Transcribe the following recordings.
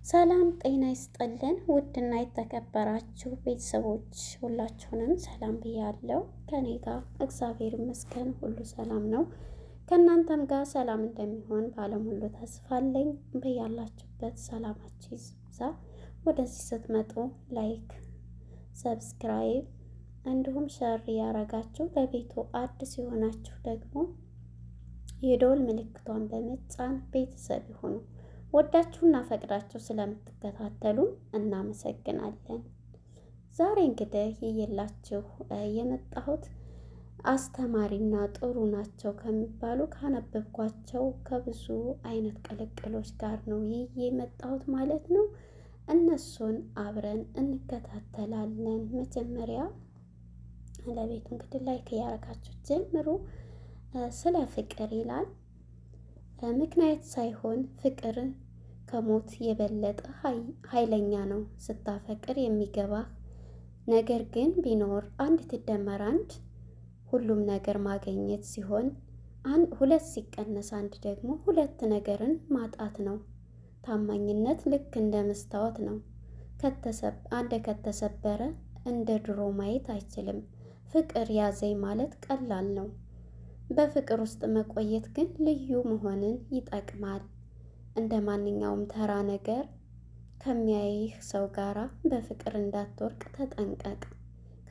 ሰላም ጤና ይስጥልን። ውድና የተከበራችሁ ቤተሰቦች ሁላችሁንም ሰላም ብያለሁ። ከኔ ጋር እግዚአብሔር ይመስገን ሁሉ ሰላም ነው። ከእናንተም ጋር ሰላም እንደሚሆን ባለሙሉ ተስፋ አለኝ። በያላችሁበት ሰላማችሁ ይብዛ። ወደዚህ ስትመጡ ላይክ፣ ሰብስክራይብ እንዲሁም ሸር ያረጋችሁ ለቤቱ አዲስ የሆናችሁ ደግሞ የደወል ምልክቷን በመጫን ቤተሰብ ይሁኑ። ወዳችሁና ፈቅዳችሁ ስለምትከታተሉ እናመሰግናለን። ዛሬ እንግዲህ ይዤላችሁ የመጣሁት አስተማሪና ጥሩ ናቸው ከሚባሉ ካነበብኳቸው ከብዙ አይነት ቅልቅሎች ጋር ነው ይዤ የመጣሁት ማለት ነው። እነሱን አብረን እንከታተላለን። መጀመሪያ ለቤቱ እንግዲህ ላይክ ያረጋችሁ ጀምሩ። ስለ ፍቅር ይላል። ምክንያት ሳይሆን ፍቅር ከሞት የበለጠ ኃይለኛ ነው። ስታፈቅር የሚገባህ ነገር ግን ቢኖር አንድ ትደመር አንድ ሁሉም ነገር ማግኘት ሲሆን ሁለት ሲቀነስ አንድ ደግሞ ሁለት ነገርን ማጣት ነው። ታማኝነት ልክ እንደ መስታወት ነው። አንድ ከተሰበረ እንደ ድሮ ማየት አይችልም። ፍቅር ያዘኝ ማለት ቀላል ነው። በፍቅር ውስጥ መቆየት ግን ልዩ መሆንን ይጠቅማል። እንደ ማንኛውም ተራ ነገር ከሚያይህ ሰው ጋራ በፍቅር እንዳትወርቅ ተጠንቀቅ።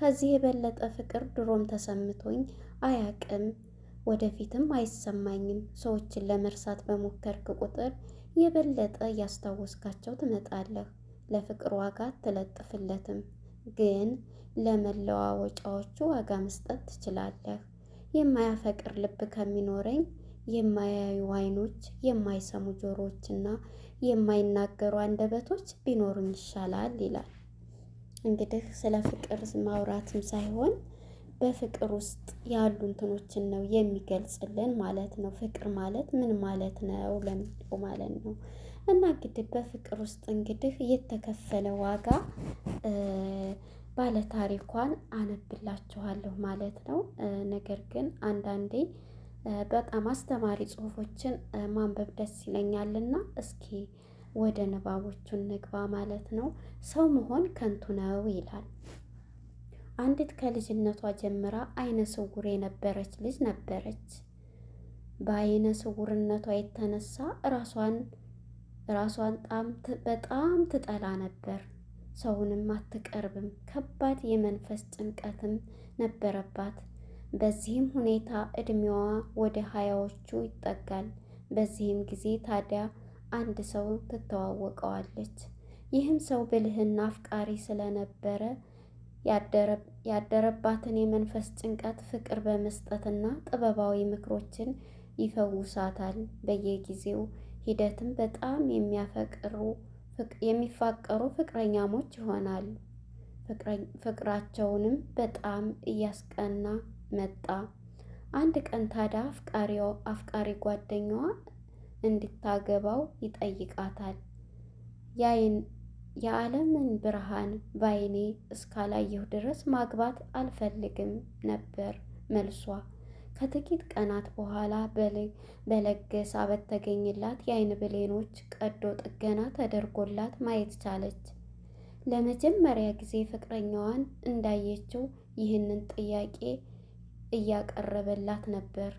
ከዚህ የበለጠ ፍቅር ድሮም ተሰምቶኝ አያቅም፣ ወደፊትም አይሰማኝም። ሰዎችን ለመርሳት በሞከርክ ቁጥር የበለጠ እያስታወስካቸው ትመጣለህ። ለፍቅር ዋጋ አትለጥፍለትም፣ ግን ለመለዋወጫዎቹ ዋጋ መስጠት ትችላለህ። የማያፈቅር ልብ ከሚኖረኝ የማያዩ ዓይኖች፣ የማይሰሙ ጆሮዎችና የማይናገሩ አንደበቶች ቢኖሩኝ ይሻላል ይላል። እንግዲህ ስለ ፍቅር ማውራትም ሳይሆን በፍቅር ውስጥ ያሉ እንትኖችን ነው የሚገልጽልን ማለት ነው። ፍቅር ማለት ምን ማለት ነው ለሚለው ማለት ነው። እና እንግዲህ በፍቅር ውስጥ እንግዲህ የተከፈለ ዋጋ ባለ ታሪኳን አነብላችኋለሁ ማለት ነው። ነገር ግን አንዳንዴ በጣም አስተማሪ ጽሑፎችን ማንበብ ደስ ይለኛልና እስኪ ወደ ንባቦቹ እንግባ ማለት ነው። ሰው መሆን ከንቱ ነው ይላል። አንዲት ከልጅነቷ ጀምራ አይነ ስውር የነበረች ልጅ ነበረች። በአይነ ስውርነቷ የተነሳ ራሷን በጣም ትጠላ ነበር። ሰውንም አትቀርብም። ከባድ የመንፈስ ጭንቀትም ነበረባት። በዚህም ሁኔታ እድሜዋ ወደ 20ዎቹ ይጠጋል። በዚህም ጊዜ ታዲያ አንድ ሰው ትተዋወቀዋለች። ይህም ሰው ብልህና አፍቃሪ ስለነበረ ያደረባትን የመንፈስ ጭንቀት ፍቅር በመስጠትና ጥበባዊ ምክሮችን ይፈውሳታል። በየጊዜው ሂደትም በጣም የሚፋቀሩ ፍቅረኛሞች ይሆናሉ። ፍቅራቸውንም በጣም እያስቀና መጣ። አንድ ቀን ታዲያ አፍቃሪ ጓደኛዋ እንድታገባው ይጠይቃታል። የዓለምን ብርሃን ባይኔ እስካላየሁ ድረስ ማግባት አልፈልግም ነበር መልሷ። ከጥቂት ቀናት በኋላ በለገሳ በተገኘላት የዓይን ብሌኖች ቀዶ ጥገና ተደርጎላት ማየት ቻለች። ለመጀመሪያ ጊዜ ፍቅረኛዋን እንዳየችው ይህንን ጥያቄ እያቀረበላት ነበር።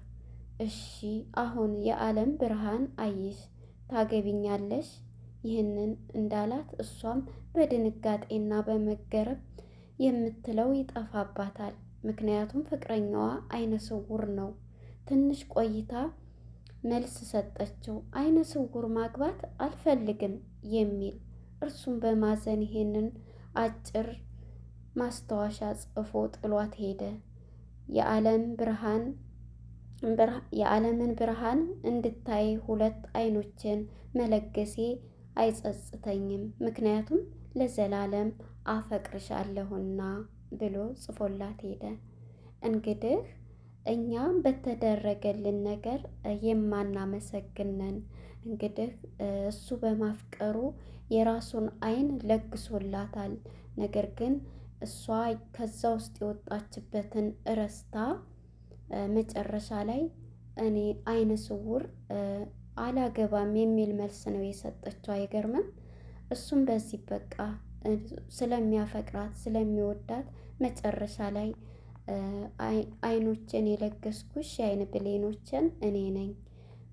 እሺ አሁን የዓለም ብርሃን አየሽ፣ ታገቢኛለሽ? ይህንን እንዳላት እሷም በድንጋጤና በመገረም የምትለው ይጠፋባታል። ምክንያቱም ፍቅረኛዋ አይነ ስውር ነው። ትንሽ ቆይታ መልስ ሰጠችው። አይነ ስውር ማግባት አልፈልግም የሚል። እርሱም በማዘን ይሄንን አጭር ማስታወሻ ጽፎ ጥሏት ሄደ። የዓለምን ብርሃን እንድታይ ሁለት አይኖችን መለገሴ አይጸጽተኝም፣ ምክንያቱም ለዘላለም አፈቅርሻለሁና ብሎ ጽፎላት ሄደ። እንግዲህ እኛ በተደረገልን ነገር የማናመሰግነን እንግዲህ እሱ በማፍቀሩ የራሱን አይን ለግሶላታል። ነገር ግን እሷ ከዛ ውስጥ የወጣችበትን እረስታ መጨረሻ ላይ እኔ አይነ ስውር አላገባም የሚል መልስ ነው የሰጠችው። አይገርምም? እሱም በዚህ በቃ ስለሚያፈቅራት ስለሚወዳት መጨረሻ ላይ አይኖችን የለገስኩሽ የአይን ብሌኖችን እኔ ነኝ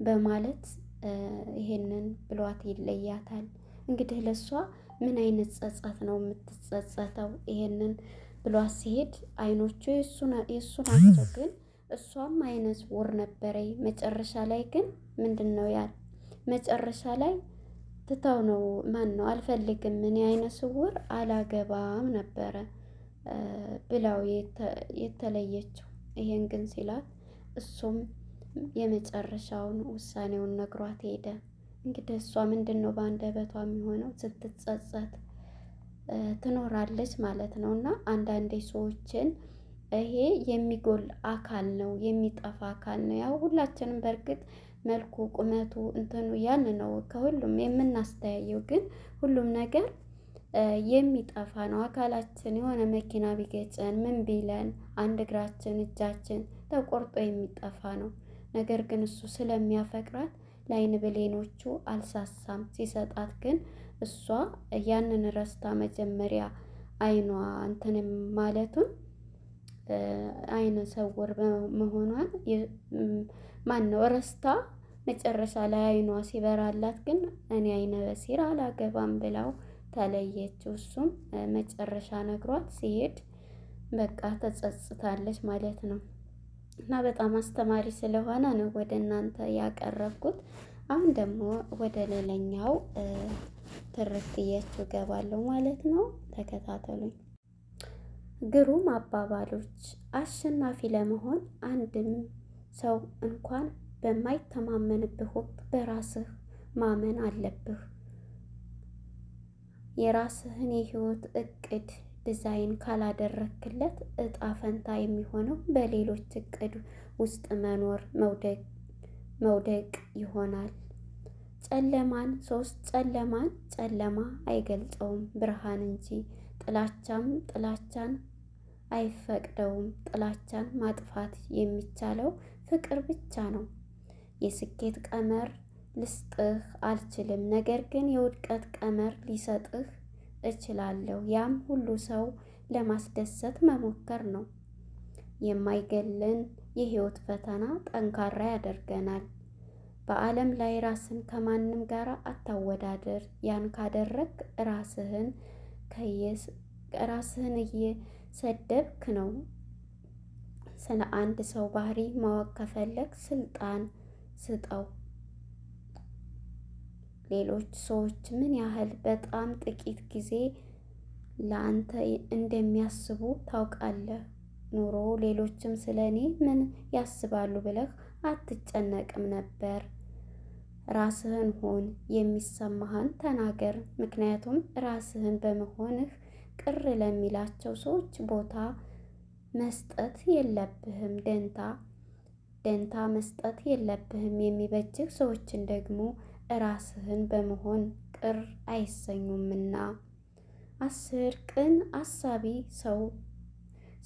በማለት ይሄንን ብሏት ይለያታል። እንግዲህ ለሷ ምን አይነት ጸጸት ነው የምትጸጸተው? ይሄንን ብሏት ሲሄድ አይኖቹ የእሱ ናቸው፣ ግን እሷም አይነ ስውር ነበረኝ። መጨረሻ ላይ ግን ምንድን ነው ያል መጨረሻ ላይ ትታው ነው ማን ነው አልፈልግም እኔ አይነ ስውር አላገባም ነበረ ብላው የተለየችው። ይሄን ግን ሲላት እሱም የመጨረሻውን ውሳኔውን ነግሯት ሄደ። እንግዲህ እሷ ምንድን ነው በአንደበቷ የሚሆነው ስትጸጸት ትኖራለች ማለት ነው። እና አንዳንዴ ሰዎችን ይሄ የሚጎል አካል ነው የሚጠፋ አካል ነው። ያው ሁላችንም በእርግጥ መልኩ ቁመቱ እንትኑ ያን ነው ከሁሉም የምናስተያየው፣ ግን ሁሉም ነገር የሚጠፋ ነው። አካላችን የሆነ መኪና ቢገጨን ምን ቢለን አንድ እግራችን እጃችን ተቆርጦ የሚጠፋ ነው። ነገር ግን እሱ ስለሚያፈቅራት ለአይን ብሌኖቹ አልሳሳም። ሲሰጣት ግን እሷ ያንን ረስታ መጀመሪያ አይኗ እንትንም ማለቱን አይነ ሰውር መሆኗን ማን ነው ረስታ መጨረሻ ላይ አይኗ ሲበራላት ግን እኔ አይነ በሲር አላገባም ብላው ተለየችው። እሱም መጨረሻ ነግሯት ሲሄድ በቃ ተጸጽታለች ማለት ነው። እና በጣም አስተማሪ ስለሆነ ነው ወደ እናንተ ያቀረብኩት። አሁን ደግሞ ወደ ሌላኛው ትርክያችሁ እገባለሁ ማለት ነው። ተከታተሉኝ። ግሩም አባባሎች። አሸናፊ ለመሆን አንድም ሰው እንኳን በማይተማመንብህ ወቅት በራስህ ማመን አለብህ። የራስህን የህይወት እቅድ ዲዛይን ካላደረክለት እጣ ፈንታ የሚሆነው በሌሎች እቅድ ውስጥ መኖር መውደቅ ይሆናል። ጨለማን ጨለማ አይገልጸውም ብርሃን እንጂ። ጥላቻን አይፈቅደውም። ጥላቻን ማጥፋት የሚቻለው ፍቅር ብቻ ነው። የስኬት ቀመር ልስጥህ አልችልም፣ ነገር ግን የውድቀት ቀመር ሊሰጥህ እችላለሁ። ያም ሁሉ ሰው ለማስደሰት መሞከር ነው። የማይገለን የህይወት ፈተና ጠንካራ ያደርገናል። በዓለም ላይ ራስን ከማንም ጋር አታወዳድር። ያን ካደረግ ራስህን እየሰደብክ ነው። ስለ አንድ ሰው ባህሪ ማወቅ ከፈለግ ስልጣን ስጠው። ሌሎች ሰዎች ምን ያህል በጣም ጥቂት ጊዜ ለአንተ እንደሚያስቡ ታውቃለህ? ኑሮ ሌሎችም ስለ እኔ ምን ያስባሉ ብለህ አትጨነቅም ነበር። ራስህን ሁን፣ የሚሰማህን ተናገር። ምክንያቱም ራስህን በመሆንህ ቅር ለሚላቸው ሰዎች ቦታ መስጠት የለብህም። ደንታ መስጠት የለብህም። የሚበጅህ ሰዎችን ደግሞ ራስህን በመሆን ቅር አይሰኙምና። 10 ቅን አሳቢ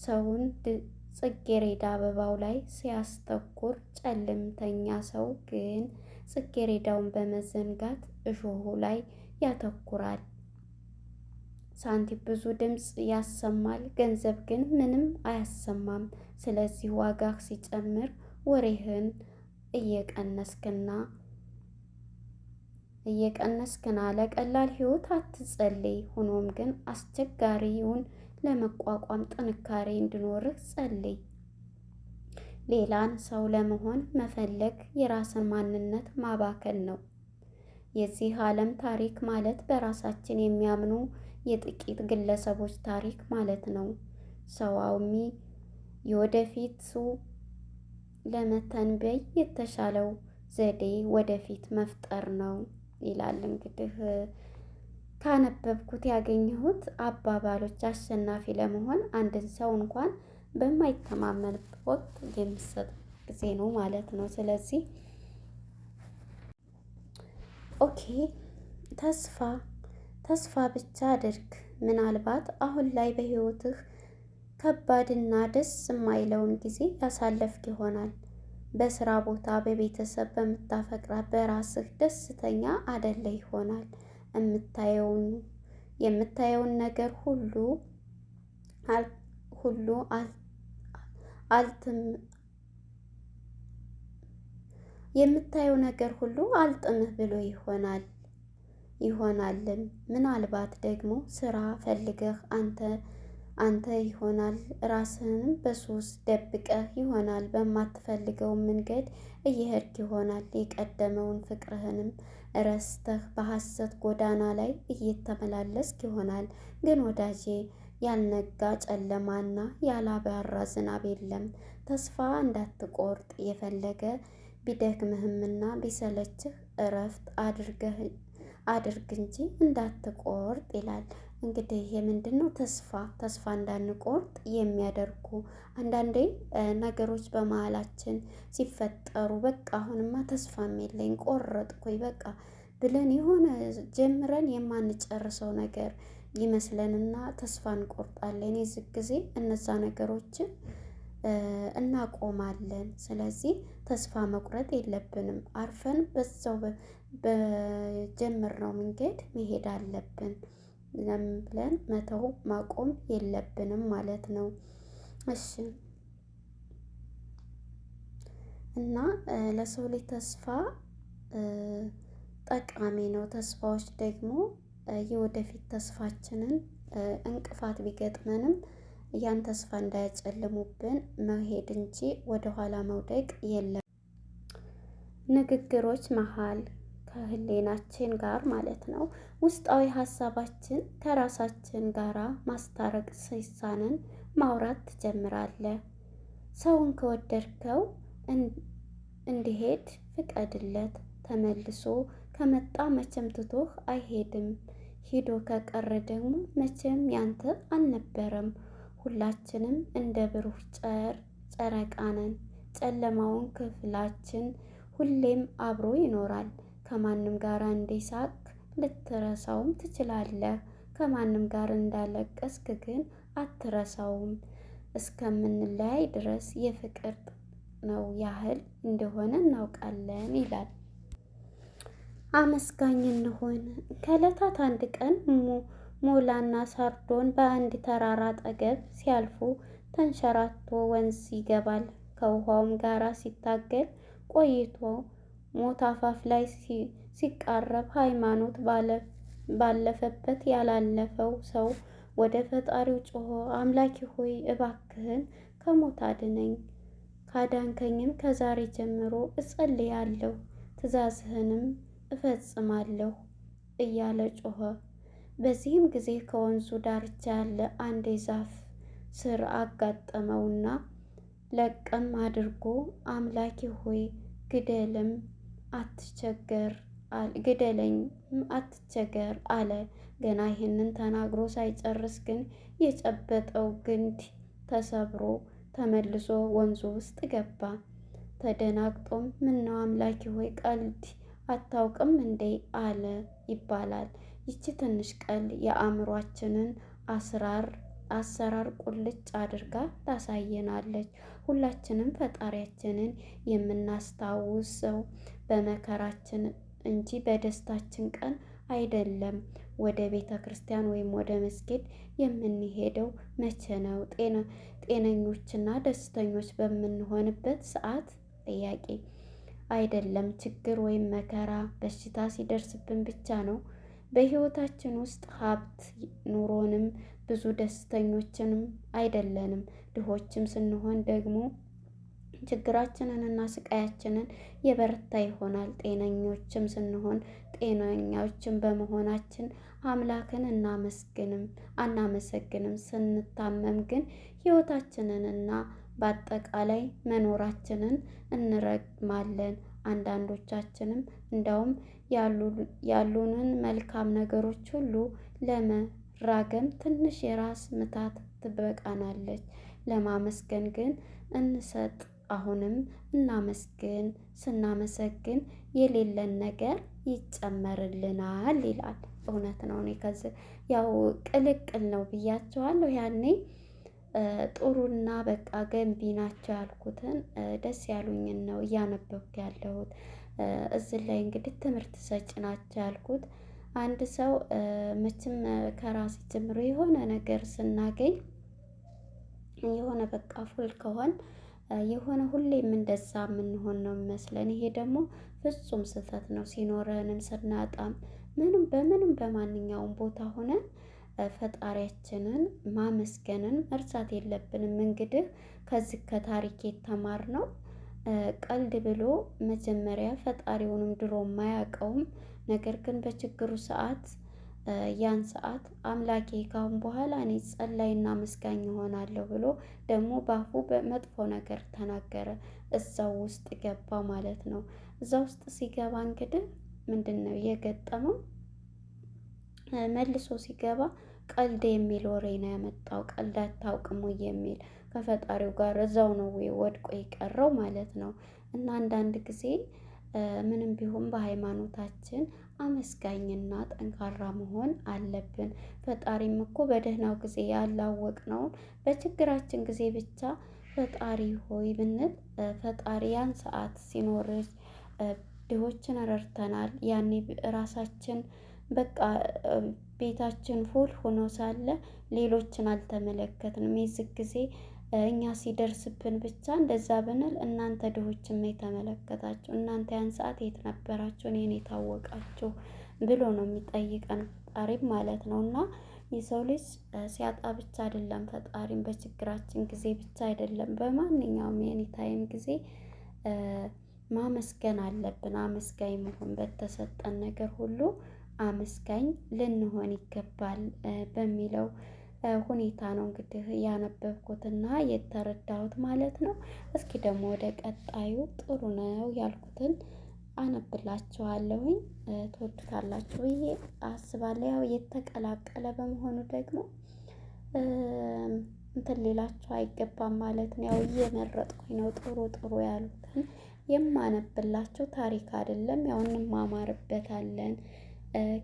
ሰውን ጽጌሬዳ አበባው ላይ ሲያስተኩር፣ ጨለምተኛ ሰው ግን ጽጌሬዳውን በመዘንጋት እሾሁ ላይ ያተኩራል። ሳንቲም ብዙ ድምፅ ያሰማል፣ ገንዘብ ግን ምንም አያሰማም። ስለዚህ ዋጋህ ሲጨምር ወሬህን እየቀነስክና ለቀላል ህይወት አትጸልይ። ሆኖም ግን አስቸጋሪውን ለመቋቋም ጥንካሬ እንዲኖርህ ጸልይ። ሌላን ሰው ለመሆን መፈለግ የራስን ማንነት ማባከን ነው። የዚህ ዓለም ታሪክ ማለት በራሳችን የሚያምኑ የጥቂት ግለሰቦች ታሪክ ማለት ነው። ሰዋዊ የወደፊቱ ለመተንበይ የተሻለው ዘዴ ወደፊት መፍጠር ነው ይላል። እንግዲህ ካነበብኩት ያገኘሁት አባባሎች አሸናፊ ለመሆን አንድን ሰው እንኳን በማይተማመንበት ወቅት የሚሰጥ ጊዜ ነው ማለት ነው። ስለዚህ ኦኬ፣ ተስፋ ብቻ አድርግ። ምናልባት አሁን ላይ በህይወትህ ከባድና ደስ የማይለውን ጊዜ ያሳለፍክ ይሆናል። በስራ ቦታ፣ በቤተሰብ፣ በምታፈቅራት በራስህ ደስተኛ አደለ ይሆናል። የምታየውን የምታየውን ነገር ሁሉ ሁሉ አልትም የምታየው ነገር ሁሉ አልጥምህ ብሎ ይሆናልም። ምናልባት ደግሞ ስራ ፈልገህ አንተ ይሆናል ራስህንም በሱስ ደብቀህ ይሆናል። በማትፈልገው መንገድ እየሄድክ ይሆናል። የቀደመውን ፍቅርህንም ረስተህ በሐሰት ጎዳና ላይ እየተመላለስክ ይሆናል። ግን ወዳጄ ያልነጋ ጨለማና ያላባራ ዝናብ የለም። ተስፋ እንዳትቆርጥ የፈለገ ቢደክምህምና ቢሰለችህ እረፍት አድርግ እንጂ እንዳትቆርጥ ይላል። እንግዲህ የምንድን ነው ተስፋ እንዳንቆርጥ የሚያደርጉ አንዳንዴ ነገሮች በመሀላችን ሲፈጠሩ በቃ አሁንማ ተስፋም የለኝ ቆረጥኩኝ በቃ ብለን የሆነ ጀምረን የማንጨርሰው ነገር ይመስለንና ተስፋ እንቆርጣለን። የዚህ ጊዜ እነዛ ነገሮችን እናቆማለን። ስለዚህ ተስፋ መቁረጥ የለብንም። አርፈን በዛው በጀመርነው መንገድ መሄድ አለብን። ለምን ብለን መተው ማቆም የለብንም ማለት ነው። እሺ እና ለሰው ልጅ ተስፋ ጠቃሚ ነው። ተስፋዎች ደግሞ የወደፊት ተስፋችንን እንቅፋት ቢገጥመንም ያን ተስፋ እንዳያጨልሙብን መሄድ እንጂ ወደኋላ መውደቅ የለም። ንግግሮች መሃል ከህሌናችን ጋር ማለት ነው። ውስጣዊ ሀሳባችን ከራሳችን ጋራ ማስታረቅ ሲሳንን ማውራት ትጀምራለህ። ሰውን ከወደድከው እንዲሄድ ፍቀድለት። ተመልሶ ከመጣ መቼም ትቶህ አይሄድም። ሂዶ ከቀረ ደግሞ መቼም ያንተ አልነበረም። ሁላችንም እንደ ብሩህ ጨረቃ ነን። ጨለማውን ክፍላችን ሁሌም አብሮ ይኖራል። ከማንም ጋር እንደሳቅ ልትረሳውም ትችላለህ። ከማንም ጋር እንዳለቀስክ ግን አትረሳውም። እስከምንለያይ ድረስ የፍቅር ነው ያህል እንደሆነ እናውቃለን ይላል። አመስጋኝ እንሁን። ከዕለታት አንድ ቀን ሞላና ሳርዶን በአንድ ተራራ አጠገብ ሲያልፉ ተንሸራቶ ወንዝ ይገባል። ከውሃውም ጋር ሲታገል ቆይቶ ሞት አፋፍ ላይ ሲቃረብ ሃይማኖት ባለፈበት ያላለፈው ሰው ወደ ፈጣሪው ጮሆ አምላኬ ሆይ እባክህን ከሞት አድነኝ፣ ካዳንከኝም ከዛሬ ጀምሮ እጸልያለሁ፣ ትእዛዝህንም እፈጽማለሁ እያለ ጮኸ። በዚህም ጊዜ ከወንዙ ዳርቻ ያለ አንድ የዛፍ ስር አጋጠመውና ለቀም አድርጎ አምላኬ ሆይ ግደለኝ አትቸገር አለ። ገና ይህንን ተናግሮ ሳይጨርስ ግን የጨበጠው ግንድ ተሰብሮ ተመልሶ ወንዙ ውስጥ ገባ። ተደናግጦም ምነው አምላኬ ሆይ ቀልድ አታውቅም እንዴ አለ ይባላል። ይቺ ትንሽ ቀልድ የአእምሯችንን አሰራር ቁልጭ አድርጋ ታሳየናለች። ሁላችንም ፈጣሪያችንን የምናስታውሰው በመከራችን እንጂ በደስታችን ቀን አይደለም። ወደ ቤተ ክርስቲያን ወይም ወደ መስጊድ የምንሄደው መቼ ነው? ጤነኞችና ደስተኞች በምንሆንበት ሰዓት? ጥያቄ አይደለም። ችግር ወይም መከራ በሽታ ሲደርስብን ብቻ ነው። በህይወታችን ውስጥ ሀብት ኑሮንም ብዙ ደስተኞችንም አይደለንም። ድሆችም ስንሆን ደግሞ ችግራችንን እና ስቃያችንን የበረታ ይሆናል። ጤነኞችም ስንሆን ጤነኞችም በመሆናችን አምላክን አናመሰግንም። ስንታመም ግን ህይወታችንንና በአጠቃላይ መኖራችንን እንረግማለን። አንዳንዶቻችንም እንደውም ያሉንን መልካም ነገሮች ሁሉ ለመራገም ትንሽ የራስ ምታት ትበቃናለች። ለማመስገን ግን እንሰጥ። አሁንም እናመስግን። ስናመሰግን የሌለን ነገር ይጨመርልናል ይላል። እውነት ነው። እኔ ከዚህ ያው ቅልቅል ነው ብያቸዋለሁ ያኔ ጥሩና በቃ ገንቢ ናቸው ያልኩትን ደስ ያሉኝን ነው እያነበብኩ ያለሁት። እዚህ ላይ እንግዲህ ትምህርት ሰጪ ናቸው ያልኩት አንድ ሰው መቼም ከራሴ ጀምሮ የሆነ ነገር ስናገኝ የሆነ በቃ ፉል ከሆን የሆነ ሁሌም እንደዛ የምንሆን ነው የሚመስለን። ይሄ ደግሞ ፍጹም ስህተት ነው። ሲኖረንም ስናጣም ምንም በማንኛውም ቦታ ሆነን ፈጣሪያችንን ማመስገንን መርሳት የለብንም። እንግዲህ ከዚህ ከታሪክ የተማርነው ቀልድ ብሎ መጀመሪያ ፈጣሪውንም ድሮ የማያውቀውም ነገር ግን በችግሩ ሰዓት ያን ሰዓት አምላኬ ካሁን በኋላ እኔ ጸላይና መስጋኝ እሆናለሁ ብሎ ደግሞ ባፉ በመጥፎ ነገር ተናገረ። እዛው ውስጥ ገባ ማለት ነው። እዛ ውስጥ ሲገባ እንግዲህ ምንድን ነው የገጠመው? መልሶ ሲገባ ቀልድ የሚል ወሬ ነው ያመጣው። ቀልድ አታውቅም ወይ የሚል ከፈጣሪው ጋር እዛው ነው ወድቆ የቀረው ማለት ነው። እና አንዳንድ ጊዜ ምንም ቢሆን በሃይማኖታችን አመስጋኝና ጠንካራ መሆን አለብን። ፈጣሪም እኮ በደህናው ጊዜ ያላወቅነውን በችግራችን ጊዜ ብቻ ፈጣሪ ሆይ ብንል ፈጣሪ ያን ሰዓት ሲኖርሽ ድሆችን ረድተናል። ያኔ ራሳችን በቃ ቤታችን ፉል ሆኖ ሳለ ሌሎችን አልተመለከትንም። የዚህ ጊዜ እኛ ሲደርስብን ብቻ እንደዛ ብንል እናንተ ድሆችን የተመለከታችሁ እናንተ ያን ሰዓት የት ነበራችሁ? እኔን የታወቃችሁ ብሎ ነው የሚጠይቀን ፈጣሪም ማለት ነው። እና የሰው ልጅ ሲያጣ ብቻ አይደለም ፈጣሪም በችግራችን ጊዜ ብቻ አይደለም በማንኛውም የኤኒ ታይም ጊዜ ማመስገን አለብን። አመስጋኝ መሆን በተሰጠን ነገር ሁሉ አመስጋኝ ልንሆን ይገባል በሚለው ሁኔታ ነው እንግዲህ ያነበብኩትና የተረዳሁት ማለት ነው። እስኪ ደግሞ ወደ ቀጣዩ ጥሩ ነው ያልኩትን አነብላችኋለሁኝ። ትወዱታላችሁ ብዬ አስባለሁ። ያው የተቀላቀለ በመሆኑ ደግሞ እንትን ሌላችሁ አይገባም ማለት ነው። ያው እየመረጥኩኝ ነው ጥሩ ጥሩ ያሉትን የማነብላችሁ። ታሪክ አይደለም ያው እንማማርበታለን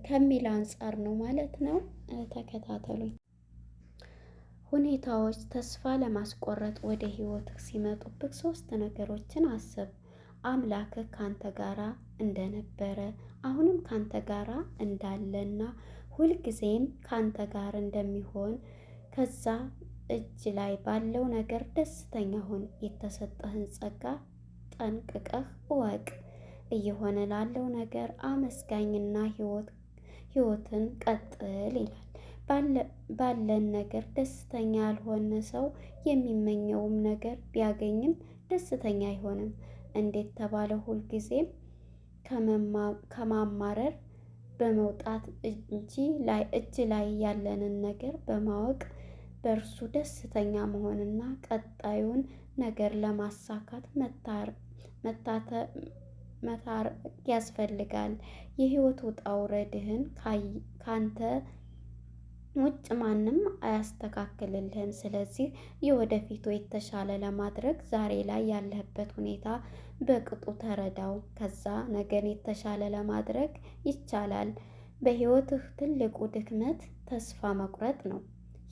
ከሚል አንፃር ነው ማለት ነው። ተከታተሉኝ። ሁኔታዎች ተስፋ ለማስቆረጥ ወደ ህይወትህ ሲመጡብህ ሶስት ነገሮችን አስብ። አምላክህ ካንተ ጋራ እንደነበረ አሁንም ካንተ ጋራ እንዳለና ሁልጊዜም ካንተ ጋር እንደሚሆን ከዛ እጅ ላይ ባለው ነገር ደስተኛ ሁን። የተሰጠህን ጸጋ ጠንቅቀህ እወቅ። እየሆነ ላለው ነገር አመስጋኝና ህይወትን ቀጥል ይላል። ባለን ነገር ደስተኛ ያልሆነ ሰው የሚመኘውም ነገር ቢያገኝም ደስተኛ አይሆንም። እንዴት ተባለ? ሁልጊዜም ከማማረር በመውጣት እጅ ላይ ያለንን ነገር በማወቅ በእርሱ ደስተኛ መሆንና ቀጣዩን ነገር ለማሳካት መታር ያስፈልጋል። የህይወት ውጣ ውረድህን ካንተ ውጭ ማንም አያስተካክልልህም። ስለዚህ የወደፊቱ የተሻለ ለማድረግ ዛሬ ላይ ያለህበት ሁኔታ በቅጡ ተረዳው። ከዛ ነገን የተሻለ ለማድረግ ይቻላል። በህይወትህ ትልቁ ድክመት ተስፋ መቁረጥ ነው።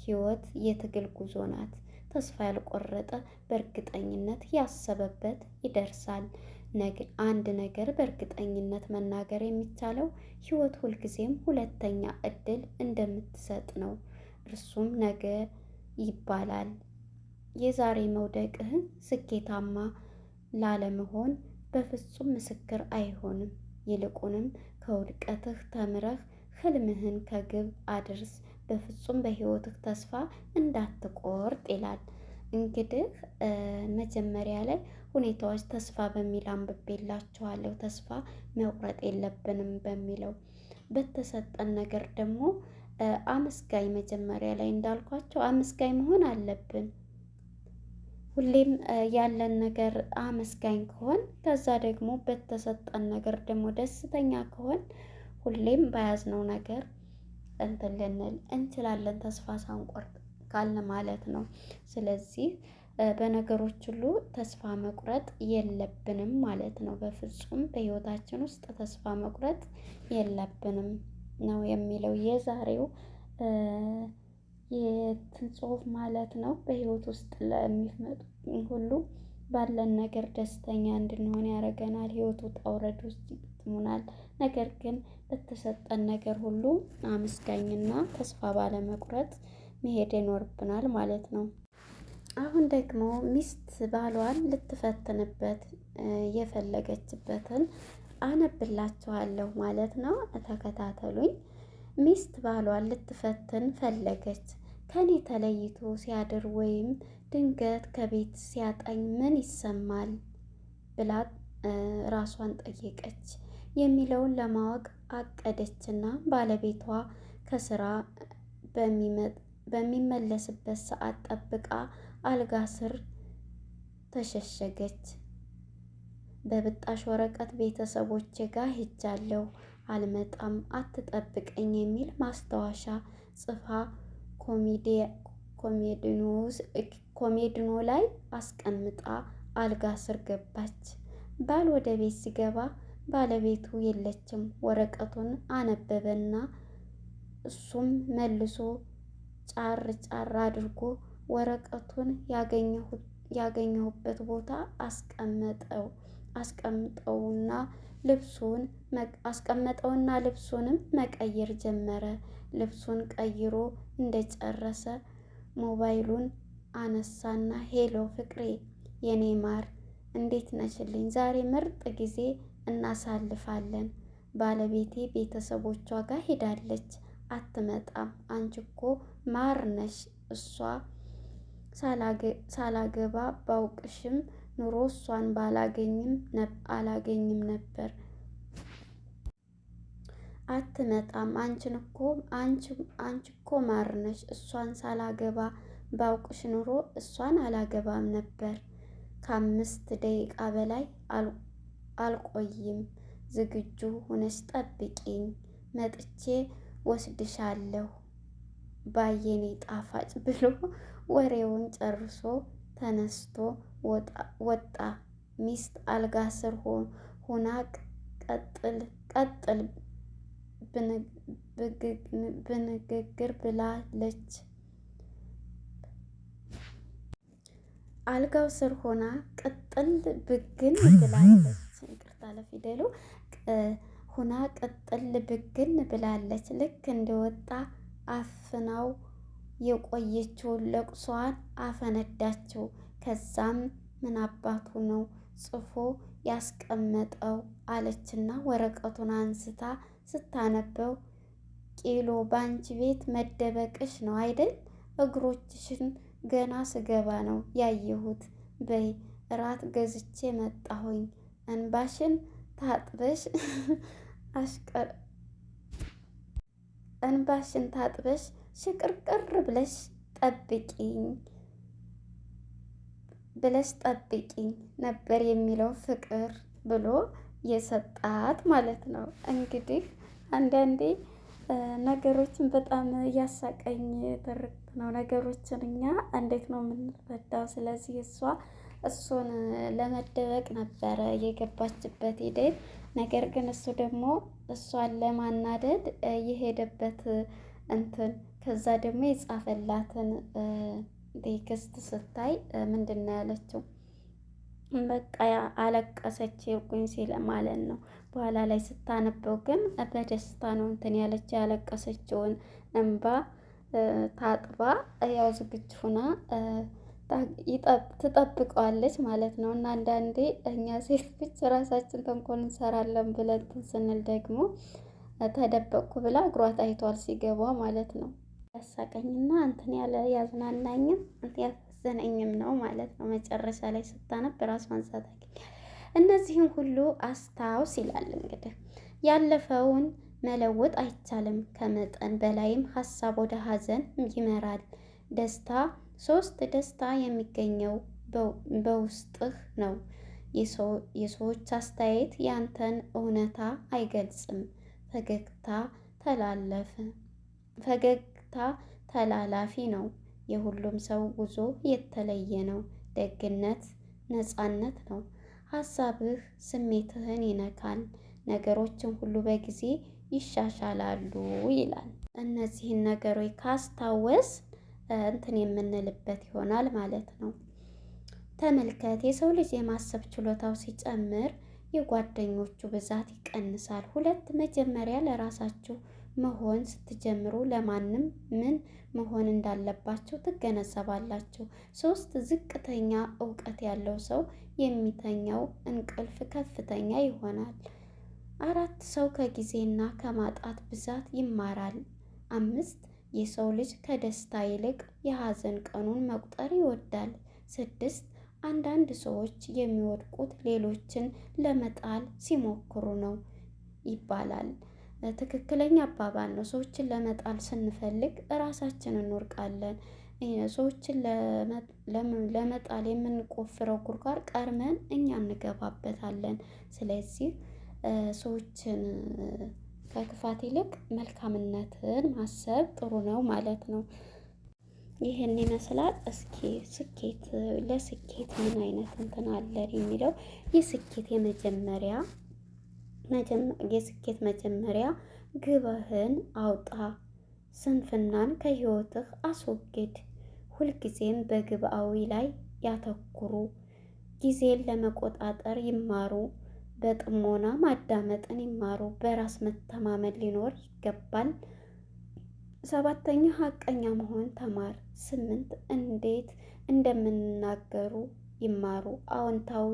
ህይወት የትግል ጉዞ ናት። ተስፋ ያልቆረጠ በእርግጠኝነት ያሰበበት ይደርሳል። አንድ ነገር በእርግጠኝነት መናገር የሚቻለው ህይወት ሁልጊዜም ሁለተኛ እድል እንደምትሰጥ ነው። እርሱም ነገ ይባላል። የዛሬ መውደቅህን ስኬታማ ላለመሆን በፍጹም ምስክር አይሆንም። ይልቁንም ከውድቀትህ ተምረህ ህልምህን ከግብ አድርስ። በፍጹም በህይወትህ ተስፋ እንዳትቆርጥ ይላል። እንግዲህ መጀመሪያ ላይ ሁኔታዎች ተስፋ በሚል አንብቤላችኋለሁ። ተስፋ መቁረጥ የለብንም በሚለው በተሰጠን ነገር ደግሞ አመስጋኝ መጀመሪያ ላይ እንዳልኳቸው አመስጋኝ መሆን አለብን። ሁሌም ያለን ነገር አመስጋኝ ከሆን ከዛ ደግሞ በተሰጠን ነገር ደግሞ ደስተኛ ከሆን ሁሌም በያዝነው ነገር እንትን ልንል እንችላለን ተስፋ ሳንቆርጥ ካልን ማለት ነው። ስለዚህ በነገሮች ሁሉ ተስፋ መቁረጥ የለብንም ማለት ነው። በፍጹም በህይወታችን ውስጥ ተስፋ መቁረጥ የለብንም ነው የሚለው የዛሬው የእንትን ጽሁፍ ማለት ነው። በህይወት ውስጥ ለሚመጡ ሁሉ ባለን ነገር ደስተኛ እንድንሆን ያደርገናል። ህይወት ውጣ ውረድ ውስጥ ያጋጥሙናል። ነገር ግን በተሰጠን ነገር ሁሉ አመስጋኝና ተስፋ ባለመቁረጥ መሄድ ይኖርብናል ማለት ነው። አሁን ደግሞ ሚስት ባሏን ልትፈትንበት የፈለገችበትን አነብላችኋለሁ ማለት ነው። ተከታተሉኝ። ሚስት ባሏን ልትፈትን ፈለገች። ከኔ ተለይቶ ሲያድር ወይም ድንገት ከቤት ሲያጣኝ ምን ይሰማል ብላ ራሷን ጠየቀች። የሚለውን ለማወቅ አቀደችና ባለቤቷ ከስራ በሚመለስበት ሰዓት ጠብቃ አልጋ ስር ተሸሸገች። በብጣሽ ወረቀት ቤተሰቦቼ ጋር ሄጃለሁ፣ አልመጣም፣ አትጠብቀኝ የሚል ማስታወሻ ጽፋ ኮሜድኖ ላይ አስቀምጣ አልጋ ስር ገባች። ባል ወደ ቤት ሲገባ ባለቤቱ የለችም። ወረቀቱን አነበበና እሱም መልሶ ጫር ጫር አድርጎ ወረቀቱን ያገኘሁበት ቦታ አስቀመጠውና ልብሱንም መቀየር ጀመረ። ልብሱን ቀይሮ እንደጨረሰ ሞባይሉን አነሳና ሄሎ ፍቅሬ፣ የኔ ማር እንዴት ነሽልኝ? ዛሬ ምርጥ ጊዜ እናሳልፋለን። ባለቤቴ ቤተሰቦቿ ጋር ሄዳለች፣ አትመጣም። አንቺ እኮ ማር ነሽ። እሷ ሳላገባ ባውቅሽም ኑሮ እሷን አላገኝም ነበር። አትመጣም። አንቺ እኮ ማር ነሽ። እሷን ሳላገባ ባውቅሽ ኑሮ እሷን አላገባም ነበር። ከ5 ደቂቃ በላይ አልቆይም። ዝግጁ ሆነሽ ጠብቂኝ፣ መጥቼ ወስድሻለሁ ባየኔ ጣፋጭ ብሎ ወሬውን ጨርሶ ተነስቶ ወጣ። ሚስት አልጋ ስር ሆና ቀጥል ብንግግር ብላለች። አልጋው ስር ሆና ቅጥል ብግን ብላለች። ይቅርታ ለፊደሉ ሆና ቅጥል ብግን ብላለች። ልክ እንደወጣ አፍናው የቆየችውን ለቅሷን አፈነዳችው። ከዛም ምን አባቱ ነው ጽፎ ያስቀመጠው አለችና ወረቀቱን አንስታ ስታነበው ቂሎ ባንቺ ቤት መደበቅሽ ነው አይደል? እግሮችሽን ገና ስገባ ነው ያየሁት። በይ እራት ገዝቼ መጣሁኝ። እንባሽን ታጥበሽ ሽቅርቅር ብለሽ ጠብቂኝ ነበር የሚለው ፍቅር ብሎ የሰጣት ማለት ነው። እንግዲህ አንዳንዴ ነገሮችን በጣም እያሳቀኝ ትርክት ነው። ነገሮችን እኛ እንዴት ነው የምንረዳው? ስለዚህ እሱን ለመደበቅ ነበረ የገባችበት ሂደት። ነገር ግን እሱ ደግሞ እሷን ለማናደድ የሄደበት ከዛ ደግሞ የጻፈላትን ቴክስት ስታይ ምንድን ነው ያለችው? በቃ አለቀሰች የቁኝ ሲል ማለት ነው። በኋላ ላይ ስታነበው ግን በደስታ ነው ያለችው። ያለቀሰችውን እንባ ታጥባ ያው ዝግጁ ሆና ትጠብቀዋለች ማለት ነው። እና አንዳንዴ እኛ ሴቶች ራሳችን ተንኮል እንሰራለን ብለን ስንል ደግሞ ተደበቅኩ ብላ እግሯ ታይቷል ሲገባ ማለት ነው። ያሳቀኝና ያዝናናኝም ያሳዘነኝም ነው ማለት ነው። መጨረሻ ላይ ስታነብ ራሷን ሳታገኝ እነዚህን ሁሉ አስታውስ ይላል። እንግዲህ ያለፈውን መለወጥ አይቻልም፣ ከመጠን በላይም ሀሳብ ወደ ሀዘን ይመራል። ደስታ የሚገኘው በውስጥህ ነው። የሰዎች አስተያየት ያንተን እውነታ አይገልጽም። ፈገግታ ተላላፊ ነው። የሁሉም ሰው ጉዞ የተለየ ነው። ደግነት ነፃነት ነው። ሀሳብህ ስሜትህን ይነካል። ነገሮችን ሁሉ በጊዜ ይሻሻላሉ ይላል። እነዚህን ነገሮች ካስታወስ የምንልበት ይሆናል ማለት ነው። ተመልከት፣ የሰው ልጅ የማሰብ ችሎታው ሲጨምር የጓደኞቹ ብዛት ይቀንሳል። ሁለት መጀመሪያ ለራሳችሁ መሆን ስትጀምሩ ለማንም ምን መሆን እንዳለባቸው ትገነዘባላችሁ። ሶስት ዝቅተኛ እውቀት ያለው ሰው የሚተኛው እንቅልፍ ከፍተኛ ይሆናል። አራት ሰው ከጊዜና ከማጣት ብዛት ይማራል። አምስት የሰው ልጅ ከደስታ ይልቅ የሀዘን ቀኑን መቁጠር ይወዳል። ስድስት አንዳንድ ሰዎች የሚወድቁት ሌሎችን ለመጣል ሲሞክሩ ነው ይባላል። ትክክለኛ አባባል ነው። ሰዎችን ለመጣል ስንፈልግ እራሳችን እንወድቃለን። ሰዎችን ለመጣል የምንቆፍረው ጉድጓድ ቀድመን እኛ እንገባበታለን። ስለዚህ ሰዎችን ከክፋት ይልቅ መልካምነትን ማሰብ ጥሩ ነው ማለት ነው። ይህን ይመስላል። እስኪ ስኬት ለስኬት ምን አይነት እንትን አለን የሚለው የስኬት መጀመሪያ ግብህን አውጣ፣ ስንፍናን ከህይወትህ አስወግድ፣ ሁልጊዜም በግብአዊ ላይ ያተኩሩ፣ ጊዜን ለመቆጣጠር ይማሩ፣ በጥሞና ማዳመጥን ይማሩ፣ በራስ መተማመን ሊኖር ይገባል። ሰባተኛ ሀቀኛ መሆን ተማር። ስምንት እንዴት እንደምንናገሩ ይማሩ፣ አዎንታዊ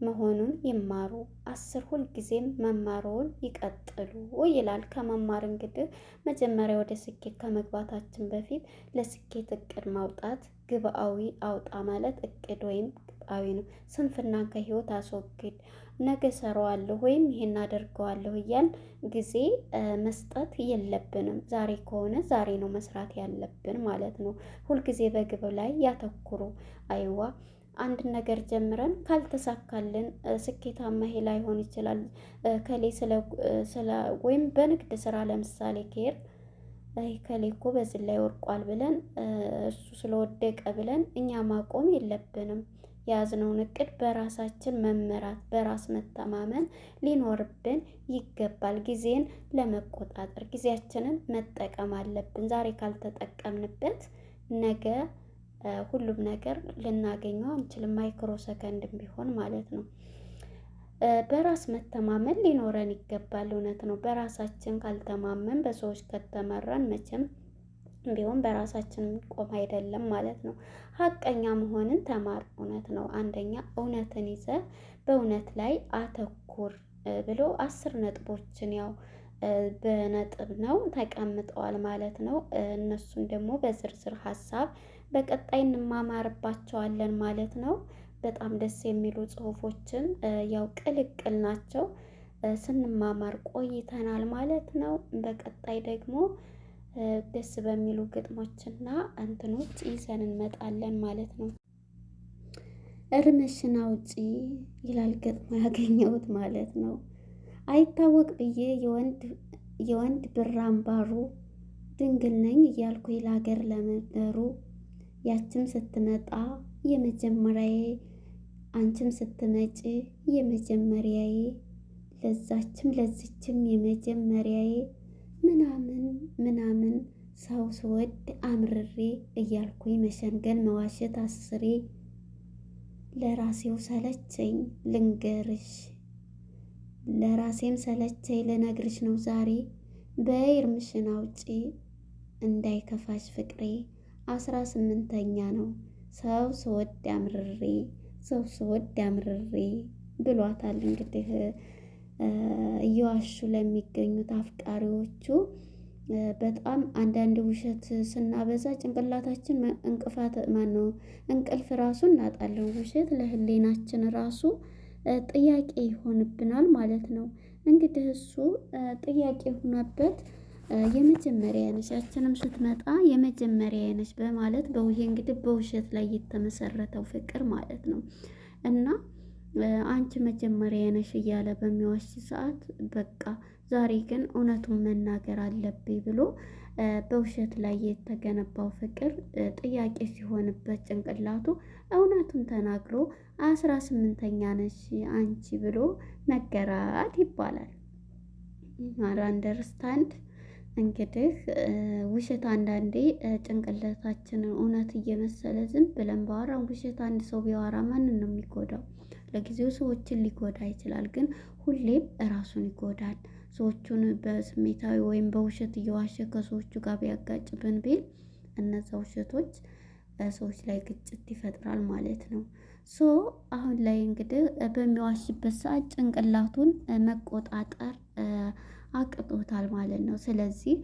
መሆኑን ይማሩ። አስር ሁልጊዜም መማሩን ይቀጥሉ ይላል። ከመማር እንግዲህ መጀመሪያ ወደ ስኬት ከመግባታችን በፊት ለስኬት እቅድ ማውጣት፣ ግብአዊ አውጣ ማለት እቅድ ወይም ግብአዊ ነው። ስንፍናን ከህይወት አስወግድ፣ ነገ ሰራዋለሁ ወይም ይሄን አደርገዋለሁ እያል ጊዜ መስጠት የለብንም። ዛሬ ከሆነ ዛሬ ነው መስራት ያለብን ማለት ነው። ሁልጊዜ በግብ ላይ ያተኩሩ። አይዋ አንድ ነገር ጀምረን ካልተሳካልን ስኬታማ ይሄ ላይሆን ይችላል። ከሌ ስለ ወይም በንግድ ስራ ለምሳሌ ከሄድ ከሌ እኮ በዚህ ላይ ወርቋል ብለን እሱ ስለወደቀ ብለን እኛ ማቆም የለብንም። የያዝነውን እቅድ በራሳችን መመራት፣ በራስ መተማመን ሊኖርብን ይገባል። ጊዜን ለመቆጣጠር ጊዜያችንን መጠቀም አለብን። ዛሬ ካልተጠቀምንበት ነገ ሁሉም ነገር ልናገኘው አንችልም። ማይክሮ ሰከንድም ቢሆን ማለት ነው። በራስ መተማመን ሊኖረን ይገባል። እውነት ነው። በራሳችን ካልተማመን በሰዎች ከተመራን መቼም ቢሆን በራሳችን ቆም አይደለም ማለት ነው። ሀቀኛ መሆንን ተማር። እውነት ነው። አንደኛ እውነትን ይዘህ በእውነት ላይ አተኩር ብሎ 10 ነጥቦችን ያው በነጥብ ነው ተቀምጠዋል ማለት ነው። እነሱን ደግሞ በዝርዝር ሀሳብ በቀጣይ እንማማርባቸዋለን ማለት ነው። በጣም ደስ የሚሉ ጽሁፎችን ያው ቅልቅል ናቸው ስንማማር ቆይተናል ማለት ነው። በቀጣይ ደግሞ ደስ በሚሉ ግጥሞችና እንትኖች ይዘን እንመጣለን ማለት ነው። እርምሽን አውጪ ይላል ገጥሞ ያገኘሁት ማለት ነው። አይታወቅ ብዬ የወንድ ብር አምባሩ ድንግል ነኝ እያልኩኝ ለሀገር ለመደሩ ያችም ስትመጣ የመጀመሪያዬ አንቺም ስትመጪ የመጀመሪያዬ ለዛችም ለዚችም የመጀመሪያዬ ምናምን ምናምን ሰው ስወድ አምርሬ እያልኩኝ መሸንገን መዋሸት አስሬ ለራሴው ሰለቸኝ ልንገርሽ ለራሴም ሰለቸኝ ልነግርሽ ነው ዛሬ በይ እርምሽን አውጪ እንዳይከፋሽ ፍቅሬ 18ኛ ነው ሰው ስወድ አምርሬ ብሏታል። እንግዲህ እየዋሹ ለሚገኙት አፍቃሪዎቹ በጣም አንዳንድ ውሸት ስናበዛ ጭንቅላታችን እንቅልፍ ራሱ እናጣለን። ውሸት ለህሊናችን ራሱ ጥያቄ ይሆንብናል ማለት ነው። እንግዲህ እሱ ጥያቄ ሆኖበት የመጀመሪያ ነሽ ያችንም ስትመጣ የመጀመሪያ ነሽ በማለት እንግዲህ በውሸት ላይ የተመሰረተው ፍቅር ማለት ነው። እና አንቺ መጀመሪያ ነሽ እያለ በሚዋሽ ሰዓት በቃ ዛሬ ግን እውነቱን መናገር አለብኝ ብሎ በውሸት ላይ የተገነባው ፍቅር ጥያቄ ሲሆንበት ጭንቅላቱ እውነቱን ተናግሮ 18ኛ ነሽ አንቺ ብሎ ነገራት ይባላል። አንደርስታንድ እንግዲህ ውሸት አንዳንዴ ጭንቅላታችንን እውነት እየመሰለ ዝም ብለን ባወራን ውሸት አንድ ሰው ቢያወራ ማንን ነው የሚጎዳው? ለጊዜው ሰዎችን ሊጎዳ ይችላል፣ ግን ሁሌም ራሱን ይጎዳል። ሰዎቹን በስሜታዊ ወይም በውሸት እየዋሸ ከሰዎቹ ጋር ቢያጋጭብን ቢል እነዛ ውሸቶች ሰዎች ላይ ግጭት ይፈጥራል ማለት ነው። ሶ አሁን ላይ እንግዲህ በሚዋሽበት ሰዓት ጭንቅላቱን መቆጣጠር አቅቶታል ማለት ነው። ስለዚህ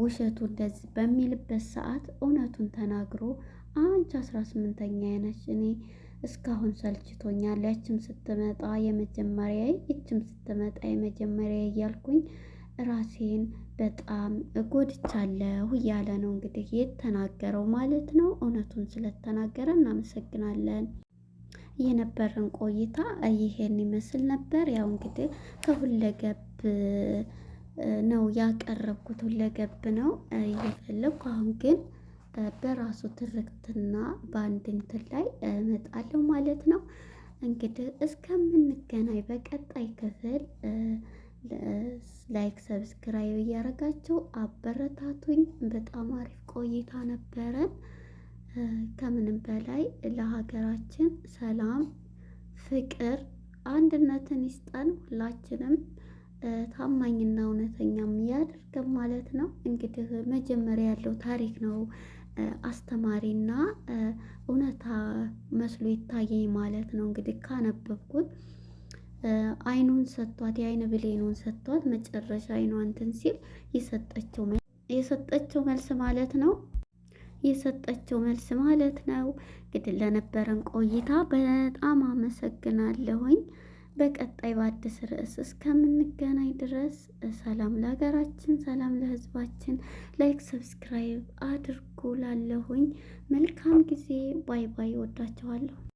ውሸቱ እንደዚህ በሚልበት ሰዓት እውነቱን ተናግሮ አንቺ 18ኛ ነሽ፣ እኔ እስካሁን ሰልችቶኛል፣ ያችም ስትመጣ የመጀመሪያ ይችም ስትመጣ የመጀመሪያ እያልኩኝ ራሴን በጣም ጎድቻለሁ እያለ ነው እንግዲህ የተናገረው ማለት ነው። እውነቱን ስለተናገረ እናመሰግናለን። የነበረን ቆይታ ይሄን ይመስል ነበር። ያው እንግዲህ ከሁለገብ ነው ያቀረብኩት፣ ሁለገብ ነው እየፈለግኩ አሁን ግን በራሱ ትርክትና በአንድ እንትን ላይ እመጣለሁ ማለት ነው። እንግዲህ እስከምንገናኝ በቀጣይ ክፍል ላይክ ሰብስክራይብ እያደረጋችሁ አበረታቱኝ። በጣም አሪፍ ቆይታ ነበረን። ከምንም በላይ ለሀገራችን ሰላም፣ ፍቅር፣ አንድነትን ይስጠን። ሁላችንም ታማኝና እውነተኛም ያድርገን ማለት ነው። እንግዲህ መጀመሪያ ያለው ታሪክ ነው አስተማሪና እውነታ መስሎ ይታየኝ ማለት ነው። እንግዲህ ካነበብኩት አይኑን ሰጥቷት የአይን ብሌኑን ሰጥቷት መጨረሻ አይኗ እንትን ሲል የሰጠችው መልስ ማለት ነው የሰጠችው መልስ ማለት ነው። እንግዲህ ለነበረን ቆይታ በጣም አመሰግናለሁኝ። በቀጣይ በአዲስ ርዕስ እስከምንገናኝ ድረስ ሰላም ለሀገራችን፣ ሰላም ለሕዝባችን። ላይክ ሰብስክራይብ አድርጉ ላለሁኝ መልካም ጊዜ። ባይ ባይ። ወዳችኋለሁ።